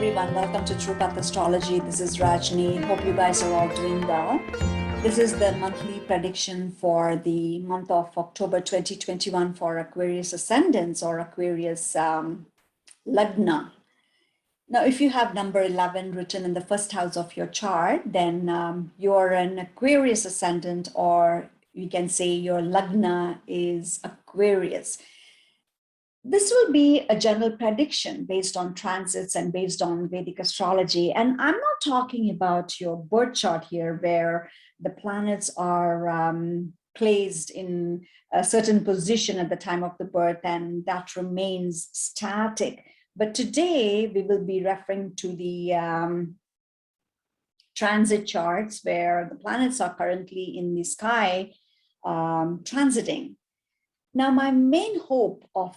everyone. Welcome to Birth Astrology. This is Rajni. Hope you guys are all doing well. This is the monthly prediction for the month of October 2021 for Aquarius Ascendants or Aquarius Lagna. Now, if you have number 11 written in the first house of your chart, then you're an Aquarius Ascendant, or you can say your Lagna is Aquarius. This will be a general prediction based on transits and based on Vedic astrology. And I'm not talking about your birth chart here, where the planets are placed in a certain position at the time of the birth, and that remains static. But today we will be referring to the transit charts where the planets are currently in the sky transiting. Now, my main hope of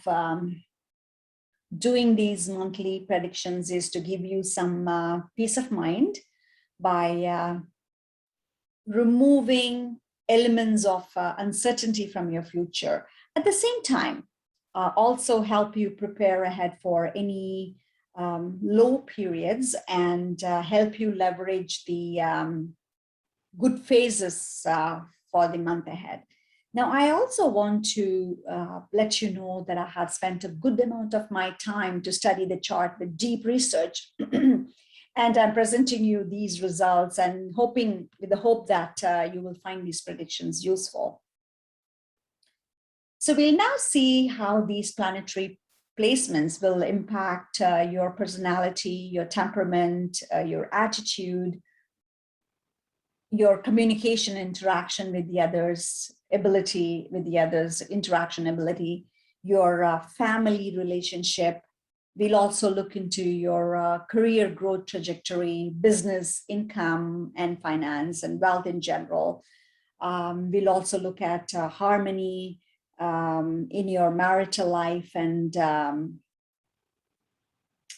doing these monthly predictions is to give you some peace of mind by removing elements of uncertainty from your future. At the same time, also help you prepare ahead for any low periods and help you leverage the good phases for the month ahead. Now, I also want to let you know that I have spent a good amount of my time to study the chart with deep research. And I'm presenting you these results and with the hope that you will find these predictions useful. So we'll now see how these planetary placements will impact your personality, your temperament, your attitude, your communication, interaction with the others, ability with the others, interaction ability, your family relationship. We'll also look into your career growth trajectory, business, income, and finance, and wealth in general. We'll also look at harmony in your marital life and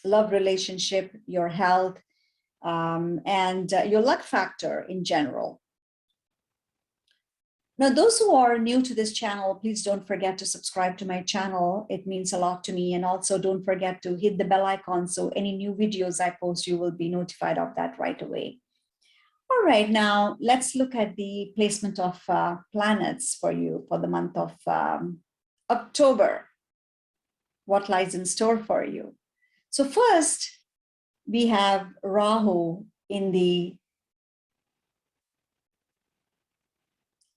love relationship, your health, and your luck factor in general. Now, those who are new to this channel, please don't forget to subscribe to my channel. It means a lot to me. And also don't forget to hit the bell icon so any new videos I post, you will be notified of that right away. All right, now let's look at the placement of planets for you for the month of October. What lies in store for you? So first, we have Rahu in the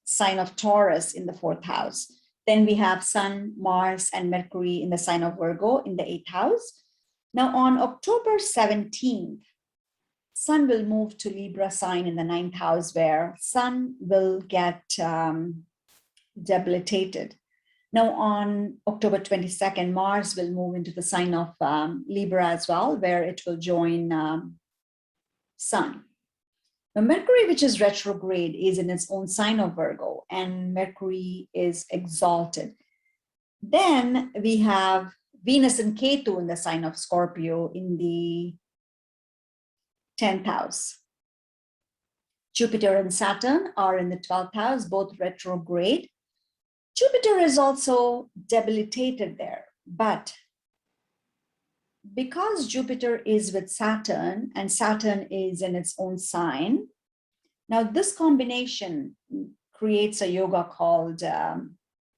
sign of Taurus in the 4th house. Then we have Sun, Mars, and Mercury in the sign of Virgo in the 8th house. Now on October 17th, Sun will move to Libra sign in the 9th house, where Sun will get debilitated. Now on October 22nd, Mars will move into the sign of Libra as well, where it will join Sun. Now, Mercury, which is retrograde, is in its own sign of Virgo, and Mercury is exalted. Then we have Venus and Ketu in the sign of Scorpio in the 10th house. Jupiter and Saturn are in the 12th house, both retrograde. Jupiter is also debilitated there, but because Jupiter is with Saturn and Saturn is in its own sign, now this combination creates a yoga called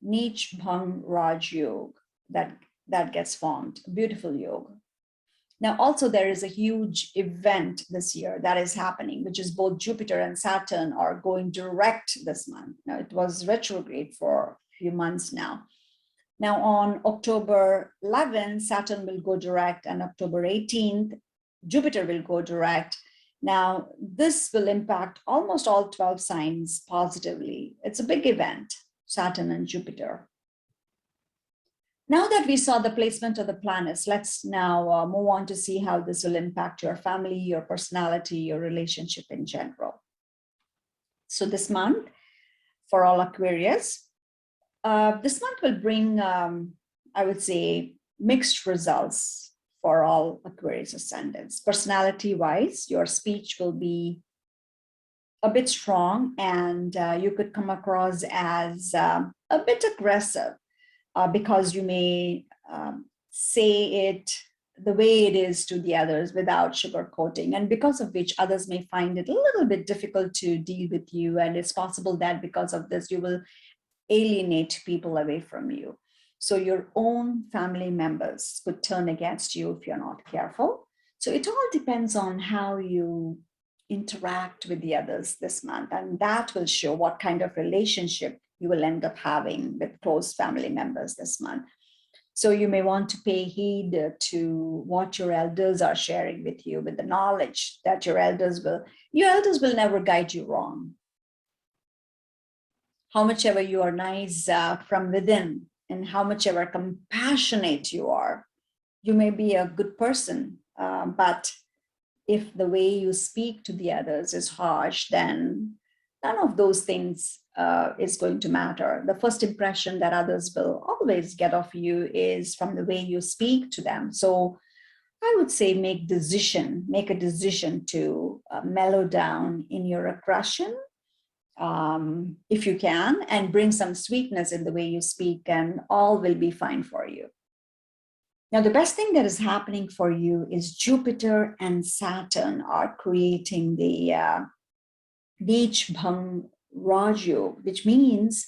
Neech Bhang Raj Yoga that gets formed, a beautiful yoga. Now also there is a huge event this year that is happening, which is both Jupiter and Saturn are going direct this month. Now it was retrograde for a few months now. Now on October 11th, Saturn will go direct, and October 18th, Jupiter will go direct. Now this will impact almost all 12 signs positively. It's a big event, Saturn and Jupiter. Now that we saw the placement of the planets, let's now move on to see how this will impact your family, your personality, your relationship in general. So this month, for all Aquarius, this month will bring, I would say, mixed results for all Aquarius ascendants. Personality-wise, your speech will be a bit strong, and you could come across as a bit aggressive because you may say it the way it is to the others without sugarcoating, and because of which others may find it a little bit difficult to deal with you. And it's possible that because of this, you will alienate people away from you. So your own family members could turn against you if you're not careful. So it all depends on how you interact with the others this month, and that will show what kind of relationship you will end up having with close family members this month. So you may want to pay heed to what your elders are sharing with you, with the knowledge that your elders will never guide you wrong. How much ever you are nice from within, and how much ever compassionate you are, you may be a good person, but if the way you speak to the others is harsh, then none of those things is going to matter. The first impression that others will always get of you is from the way you speak to them. So I would say make a decision to mellow down in your aggression, if you can, and bring some sweetness in the way you speak, and all will be fine for you. Now, the best thing that is happening for you is Jupiter and Saturn are creating the Nich Bhang Raju, which means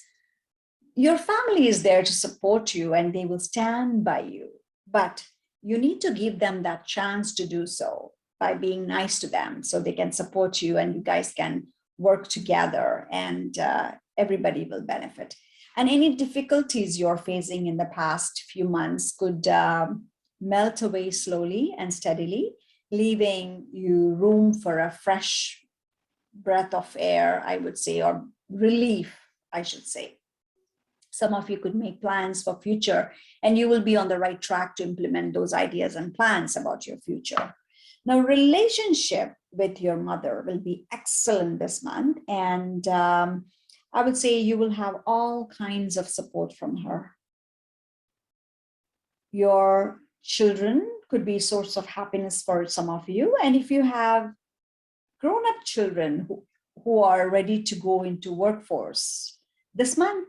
your family is there to support you and they will stand by you. But you need to give them that chance to do so by being nice to them so they can support you and you guys can work together, and everybody will benefit. And any difficulties you're facing in the past few months could melt away slowly and steadily, leaving you room for a fresh breath of air, I would say, or relief, I should say. Some of you could make plans for future, and you will be on the right track to implement those ideas and plans about your future. Now, relationship with your mother will be excellent this month, and I would say you will have all kinds of support from her. Your children could be a source of happiness for some of you, and if you have grown-up children who are ready to go into workforce this month,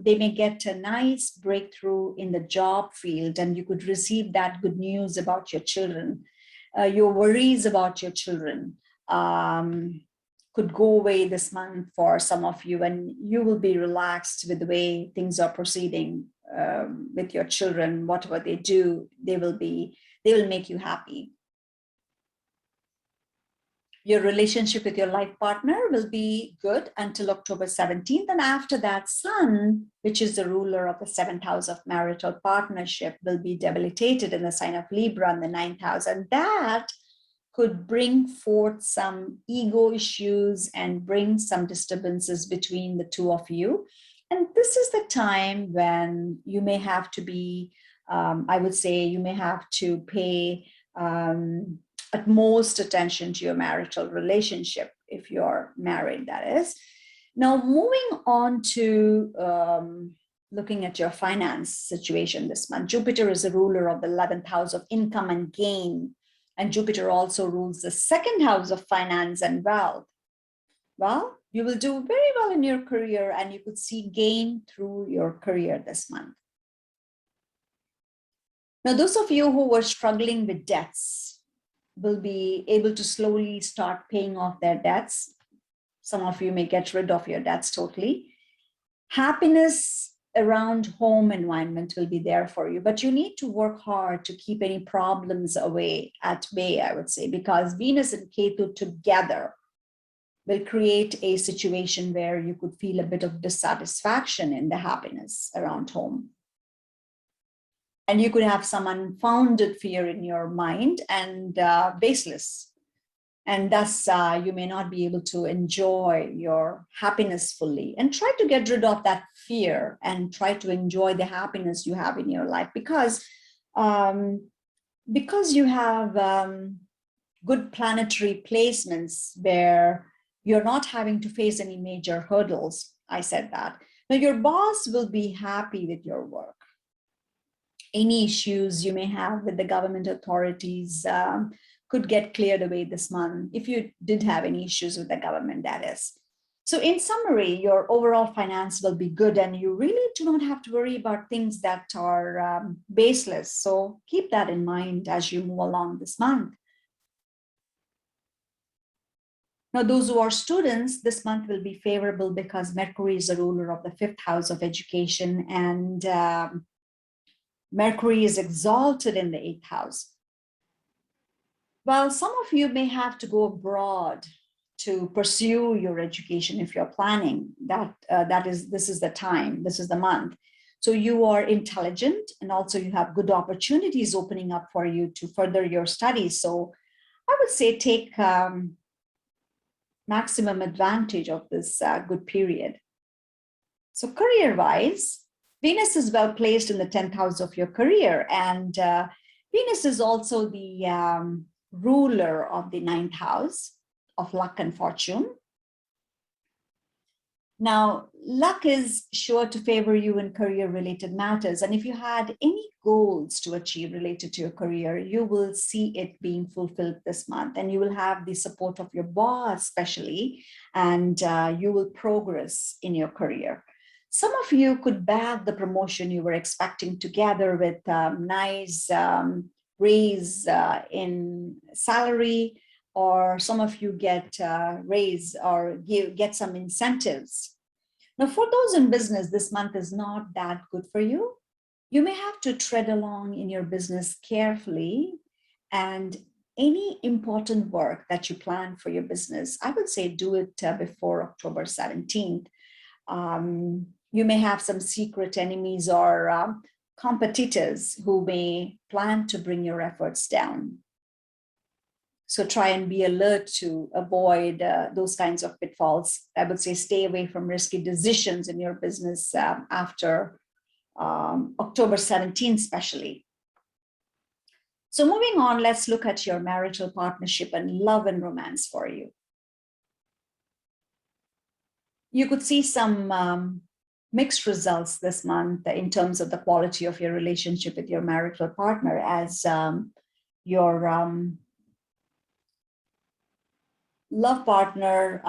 they may get a nice breakthrough in the job field, and you could receive that good news about your children. Your worries about your children could go away this month for some of you, and you will be relaxed with the way things are proceeding with your children. Whatever they do, they will make you happy. Your relationship with your life partner will be good until October 17th. And after that, Sun, which is the ruler of the 7th house of marital partnership, will be debilitated in the sign of Libra in the 9th house. And that could bring forth some ego issues and bring some disturbances between the two of you. And this is the time when you may have to be, I would say, you may have to pay utmost attention to your marital relationship if you're married, that is. Now, moving on to looking at your finance situation this month. Jupiter is the ruler of the 11th house of income and gain, and Jupiter also rules the 2nd house of finance and wealth. Well, you will do very well in your career, and you could see gain through your career this month. Now, those of you who were struggling with debts will be able to slowly start paying off their debts. Some of you may get rid of your debts totally. Happiness around home environment will be there for you, but you need to work hard to keep any problems at bay, I would say, because Venus and Ketu together will create a situation where you could feel a bit of dissatisfaction in the happiness around home. And you could have some unfounded fear in your mind and baseless. And thus, you may not be able to enjoy your happiness fully. And try to get rid of that fear and try to enjoy the happiness you have in your life, because you have good planetary placements where you're not having to face any major hurdles. I said that. Now, your boss will be happy with your work. Any issues you may have with the government authorities could get cleared away this month, if you did have any issues with the government, that is. So in summary, your overall finance will be good and you really do not have to worry about things that are baseless. So keep that in mind as you move along this month. Now, those who are students, this month will be favorable because Mercury is the ruler of the 5th house of education, and Mercury is exalted in the 8th house. Well, some of you may have to go abroad to pursue your education if you're planning that. This is the time, this is the month. So you are intelligent and also you have good opportunities opening up for you to further your studies. So I would say take maximum advantage of this good period. So career-wise, Venus is well placed in the 10th house of your career, and Venus is also the ruler of the 9th house of luck and fortune. Now, luck is sure to favor you in career-related matters, and if you had any goals to achieve related to your career, you will see it being fulfilled this month, and you will have the support of your boss especially, and you will progress in your career. Some of you could bag the promotion you were expecting together with nice raise in salary, or some of you get raise or get some incentives. Now, for those in business, this month is not that good for you. You may have to tread along in your business carefully, and any important work that you plan for your business, I would say do it before October 17th. You may have some secret enemies or competitors who may plan to bring your efforts down. So try and be alert to avoid those kinds of pitfalls. I would say stay away from risky decisions in your business after October 17th, especially. So moving on, let's look at your marital partnership and love and romance for you. You could see some mixed results this month in terms of the quality of your relationship with your marital partner, as your love partner,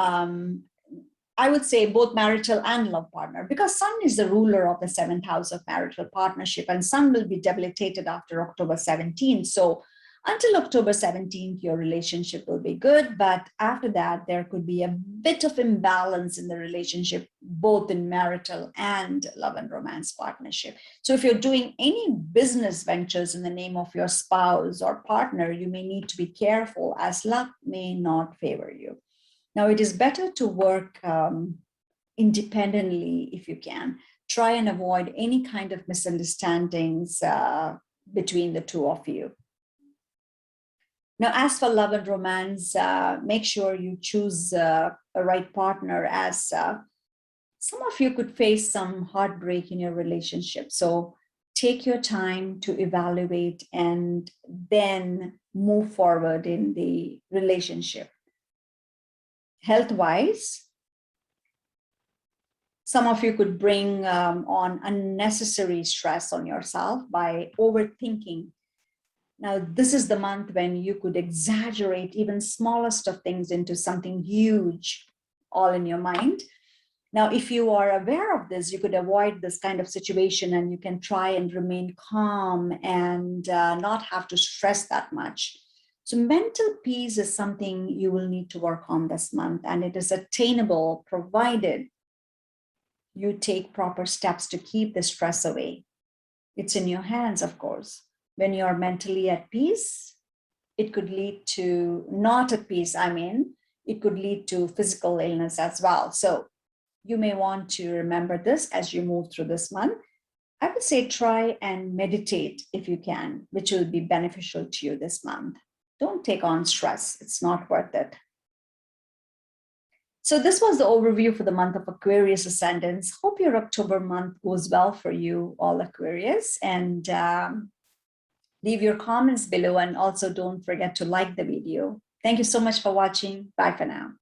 I would say both marital and love partner, because Sun is the ruler of the 7th house of marital partnership, and Sun will be debilitated after October 17th. So until October 17th, your relationship will be good, but after that, there could be a bit of imbalance in the relationship, both in marital and love and romance partnership. So if you're doing any business ventures in the name of your spouse or partner, you may need to be careful, as luck may not favor you. Now, it is better to work independently if you can. Try and avoid any kind of misunderstandings between the two of you. Now, as for love and romance, make sure you choose a right partner, as some of you could face some heartbreak in your relationship. So take your time to evaluate and then move forward in the relationship. Health-wise, some of you could bring on unnecessary stress on yourself by overthinking. Now, this is the month when you could exaggerate even smallest of things into something huge, all in your mind. Now, if you are aware of this, you could avoid this kind of situation, and you can try and remain calm and not have to stress that much. So mental peace is something you will need to work on this month, and it is attainable provided you take proper steps to keep the stress away. It's in your hands, of course. When you're mentally at peace, it could lead to not at peace. It could lead to physical illness as well. So you may want to remember this as you move through this month. I would say try and meditate if you can, which will be beneficial to you this month. Don't take on stress. It's not worth it. So this was the overview for the month of Aquarius Ascendants. Hope your October month goes well for you, all Aquarius. And leave your comments below, and also don't forget to like the video. Thank you so much for watching. Bye for now.